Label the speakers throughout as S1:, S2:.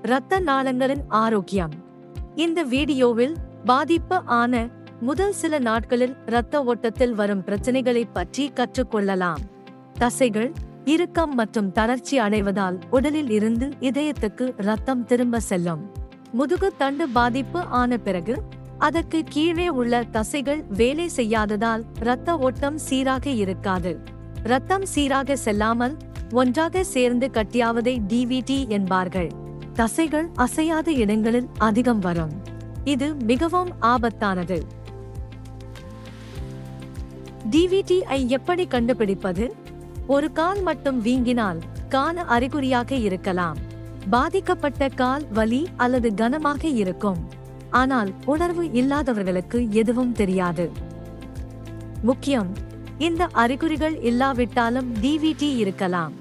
S1: இரத்த நாளங்களின் ஆரோக்கியம். இந்த வீடியோவில் பாதிப்பு ஆன முதல் சில நாட்களில் இரத்த ஓட்டத்தில் வரும் பிரச்சனைகளை பற்றி கற்றுக்கொள்ளலாம். தசைகள் இறுக்கம் மற்றும் தளர்ச்சி அடைவதால் உடலில் இருந்து இதயத்துக்கு இரத்தம் திரும்ப செல்லும். முதுகு தண்டு பாதிப்பு ஆன பிறகு அதற்கு கீழே உள்ள தசைகள் வேலை செய்யாததால் இரத்த ஓட்டம் சீராக இருக்காது. இரத்தம் சீராக செல்லாமல் ஒன்றாக சேர்ந்து கட்டியாவதை டிவிடி என்பார்கள். தசைகள் அசையாத இடங்களில் அதிகம் வரும். இது மிகவும் ஆபத்தானது. டிவிடியை எப்படி கண்டுபிடிப்பது? ஒரு கால் மட்டும் வீங்கினால் காண அறிகுறியாக இருக்கலாம். பாதிக்கப்பட்ட கால் வலி அல்லது கனமாக இருக்கும். ஆனால் உணர்வு இல்லாதவர்களுக்கு எதுவும் தெரியாது. முக்கியம், இந்த அறிகுறிகள் இல்லாவிட்டாலும் டிவிடி இருக்கலாம்.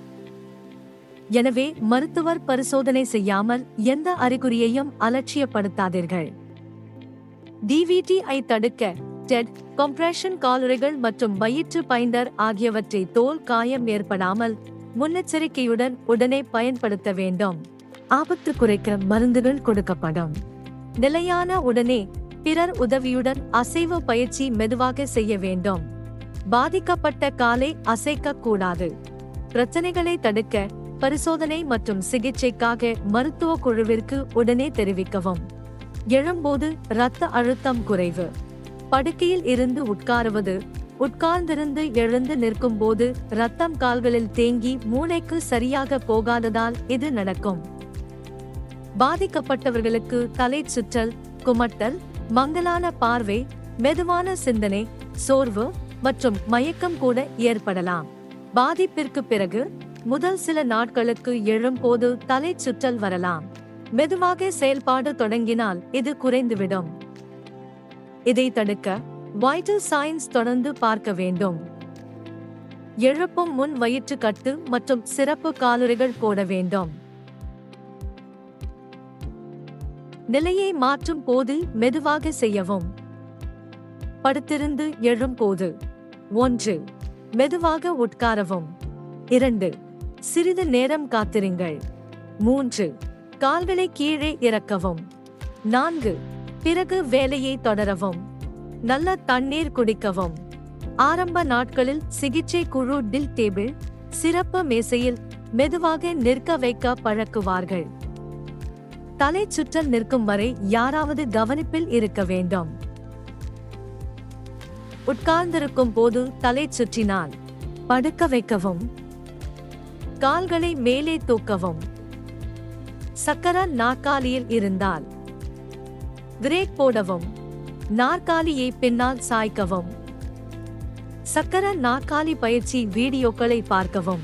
S1: எனவே மருத்துவர் பரிசோதனை செய்யாமல் எந்த அறிகுறியையும் அலட்சியப்படுத்தாதீர்கள். டிவிடியை தடுக்க டெட், கம்ப்ரெஷன் காலுறைகள் மற்றும் வயிற்று பைண்டர் ஆகியவற்றை தோல் காயம் ஏற்படாமல் முன்னெச்சரிக்கையுடன் உடனே பயன்படுத்த வேண்டும். ஆபத்து குறைக்க மருந்துகள் கொடுக்கப்படும். நிலையான உடனே பிறர் உதவியுடன் அசைவு பயிற்சி மெதுவாக செய்ய வேண்டும். பாதிக்கப்பட்ட காலை அசைக்க கூடாது. பிரச்சனைகளை தடுக்க பரிசோதனை மற்றும் சிகிச்சைக்காக மருத்துவ குழுவிற்கு உடனே தெரிவிக்கவும். எழும்போது இரத்த அழுத்தம் குறைவு. படுக்கையில் இருந்து உட்காருவது, உட்கார்ந்திருந்து எழுந்து நிற்கும் போது இரத்தம் கால்களில் தேங்கி மூளைக்கு சரியாக போகாததால் இது நடக்கும். பாதிக்கப்பட்டவர்களுக்கு தலை சுற்றல், குமட்டல், மங்கலான பார்வை, மெதுவான சிந்தனை, சோர்வு மற்றும் மயக்கம் கூட ஏற்படலாம். பாதிப்பிற்கு பிறகு முதல் சில நாட்களுக்கு எழும்போது தலை சுற்றல் வரலாம். மெதுவாக செயல்பாடு தொடங்கினால் இது குறைந்துவிடும். இதை தடுக்க வைட்டல் சைன்ஸ் தொடர்ந்து பார்க்க வேண்டும். எழுப்பும் முன் வயிற்று கட்டு மற்றும் சிறப்பு காலுறைகள் போட வேண்டும். நிலையை மாற்றும் போது மெதுவாக செய்யவும். படுத்திருந்து எழும்போது 1. மெதுவாக உட்காரவும். 2. சிறிது நேரம் காத்திருங்கள். 3. கால்களை கீழே இறக்கவும். 4. பிறகு வேலையை தொடரவும். நல்ல தண்ணீர் குடிக்கவும். ஆரம்ப நாட்களில் சிகிச்சை குழு டில் டேபிள், சிறப்பு மேசையில் மெதுவாக நிற்க வைக்க பழக்குவார்கள். தலை சுற்றல் நிற்கும் வரை யாராவது கவனிப்பில் இருக்க வேண்டும். உட்கார்ந்திருக்கும் போது தலை சுற்றினால் படுக்க வைக்கவும். கால்களை மேலே தூக்கவும். சக்கர நாற்காலியில் இருந்தால் பிரேக் போடவும். நாற்காலியை பின்னால் சாய்க்கவும். சக்கர நாற்காலி பயிற்சி வீடியோக்களை பார்க்கவும்.